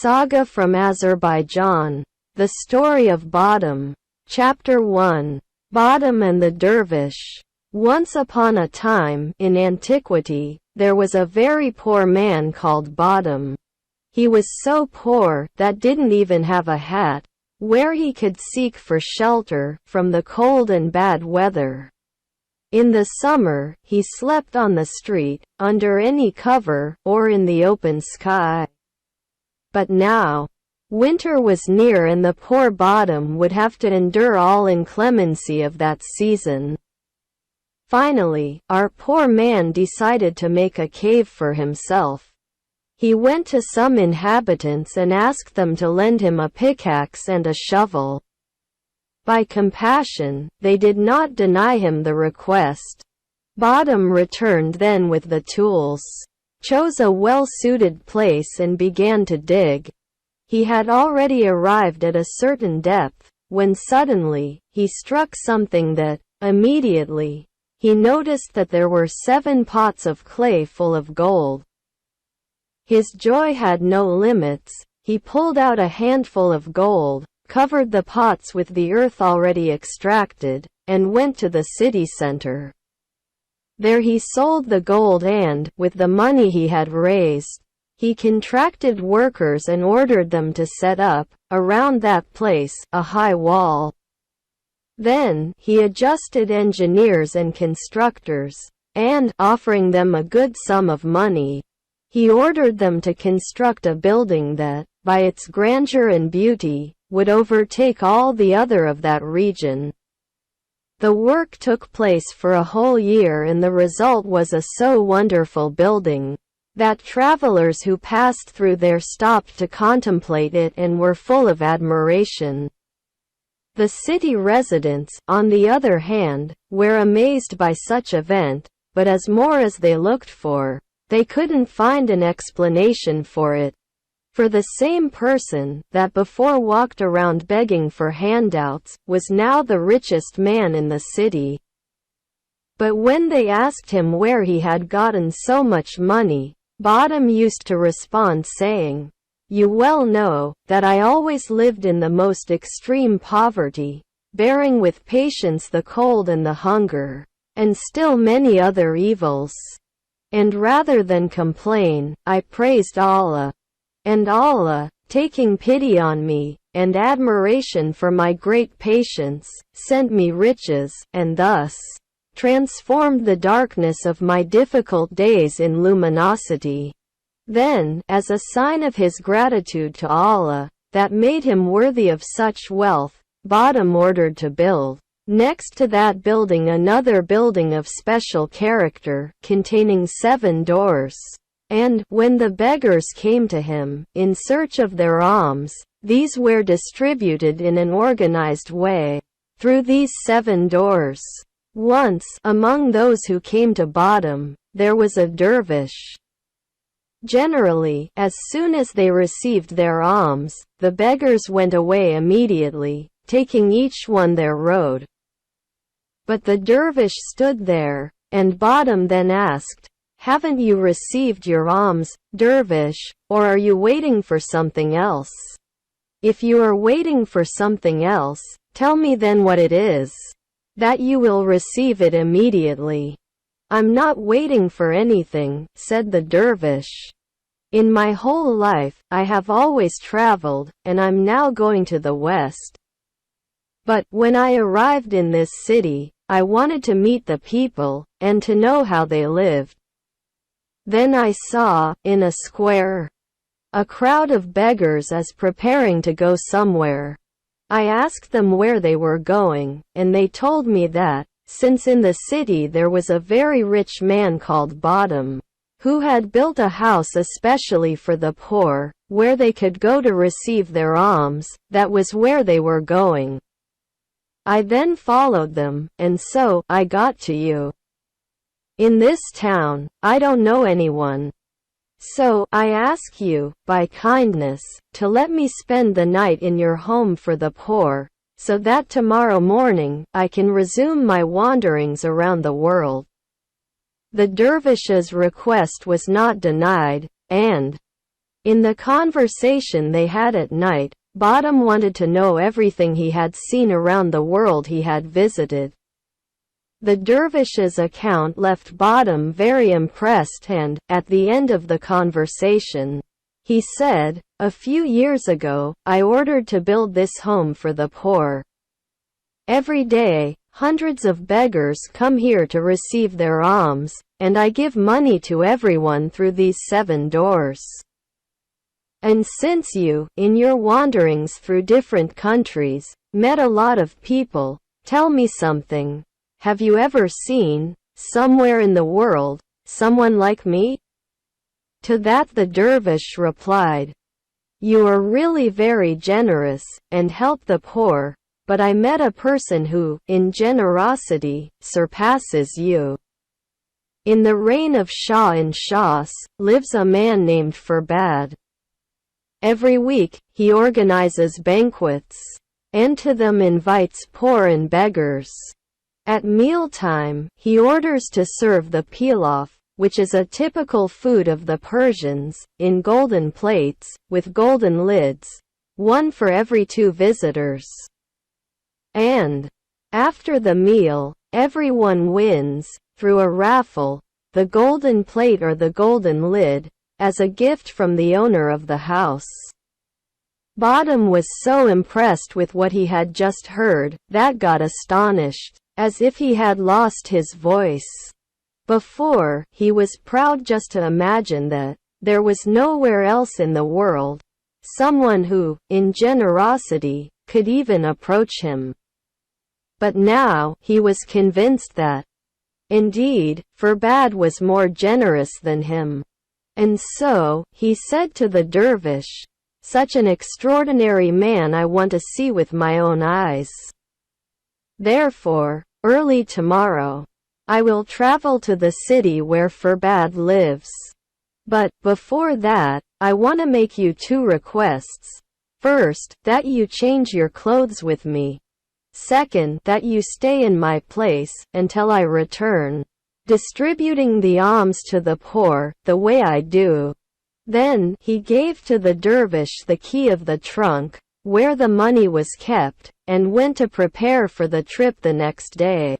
Saga from Azerbaijan. The Story of Badam. Chapter 1. Badam and the Dervish. Once upon a time, in antiquity, there was a very poor man called Badam. He was so poor that didn't even have a hat, where he could seek for shelter from the cold and bad weather. In the summer, he slept on the street, under any cover, or in the open sky. But now, winter was near and the poor Badam would have to endure all inclemency of that season. Finally, our poor man decided to make a cave for himself. He went to some inhabitants and asked them to lend him a pickaxe and a shovel. By compassion, they did not deny him the request. Badam returned then with the tools, chose a well-suited place and began to dig. He had already arrived at a certain depth, when suddenly, he struck something that, immediately, he noticed that there were 7 pots of clay full of gold. His joy had no limits. He pulled out a handful of gold, covered the pots with the earth already extracted, and went to the city center. There he sold the gold and, with the money he had raised, he contracted workers and ordered them to set up, around that place, a high wall. Then, he adjusted engineers and constructors, and, offering them a good sum of money, he ordered them to construct a building that, by its grandeur and beauty, would overtake all the other of that region. The work took place for a whole year and the result was a so wonderful building, that travelers who passed through there stopped to contemplate it and were full of admiration. The city residents, on the other hand, were amazed by such event, but as more as they looked for, they couldn't find an explanation for it. For the same person that before walked around begging for handouts was now the richest man in the city. But when they asked him where he had gotten so much money, Badam used to respond saying, "You well know that I always lived in the most extreme poverty, bearing with patience the cold and the hunger, and still many other evils. And rather than complain, I praised Allah. And Allah, taking pity on me, and admiration for my great patience, sent me riches, and thus transformed the darkness of my difficult days in luminosity." Then, as a sign of his gratitude to Allah, that made him worthy of such wealth, Badam ordered to build, next to that building, another building of special character, containing 7 doors. And, when the beggars came to him, in search of their alms, these were distributed in an organized way, through these 7 doors. Once, among those who came to Badam, there was a dervish. Generally, as soon as they received their alms, the beggars went away immediately, taking each one their road. But the dervish stood there, and Badam then asked, "Haven't you received your alms, dervish, or are you waiting for something else? If you are waiting for something else, tell me then what it is, that you will receive it immediately." "I'm not waiting for anything," said the dervish. "In my whole life, I have always traveled, and I'm now going to the west. But, when I arrived in this city, I wanted to meet the people, and to know how they lived. Then I saw, in a square, a crowd of beggars as preparing to go somewhere. I asked them where they were going, and they told me that, since in the city there was a very rich man called Badam, who had built a house especially for the poor, where they could go to receive their alms, that was where they were going. I then followed them, and so, I got to you. In this town, I don't know anyone. So, I ask you, by kindness, to let me spend the night in your home for the poor, so that tomorrow morning, I can resume my wanderings around the world." The dervish's request was not denied, and, In the conversation they had at night, Badam wanted to know everything he had seen around the world he had visited. The dervish's account left Badam very impressed and, at the end of the conversation, he said, "A few years ago, I ordered to build this home for the poor. Every day, hundreds of beggars come here to receive their alms, and I give money to everyone through these 7 doors. And since you, in your wanderings through different countries, met a lot of people, tell me something. Have you ever seen, somewhere in the world, someone like me?" To that the dervish replied, "You are really very generous, and help the poor, but I met a person who, in generosity, surpasses you. In the reign of Shah in Shas, lives a man named Furbad. Every week, he organizes banquets, and to them invites poor and beggars. At mealtime, he orders to serve the pilaf, which is a typical food of the Persians, in golden plates, with golden lids, one for every 2 visitors. And, after the meal, everyone wins, through a raffle, the golden plate or the golden lid, as a gift from the owner of the house." Badam was so impressed with what he had just heard, that got astonished, as if he had lost his voice. Before, he was proud just to imagine that there was nowhere else in the world someone who, in generosity, could even approach him. But now, he was convinced that, indeed, Furbad was more generous than him. And so, he said to the dervish, "Such an extraordinary man I want to see with my own eyes. Therefore, early tomorrow, I will travel to the city where Furbad lives. But, before that, I want to make you 2 requests. First, that you change your clothes with me. Second, that you stay in my place, until I return, distributing the alms to the poor, the way I do." Then, he gave to the dervish the key of the trunk, where the money was kept, and went to prepare for the trip the next day.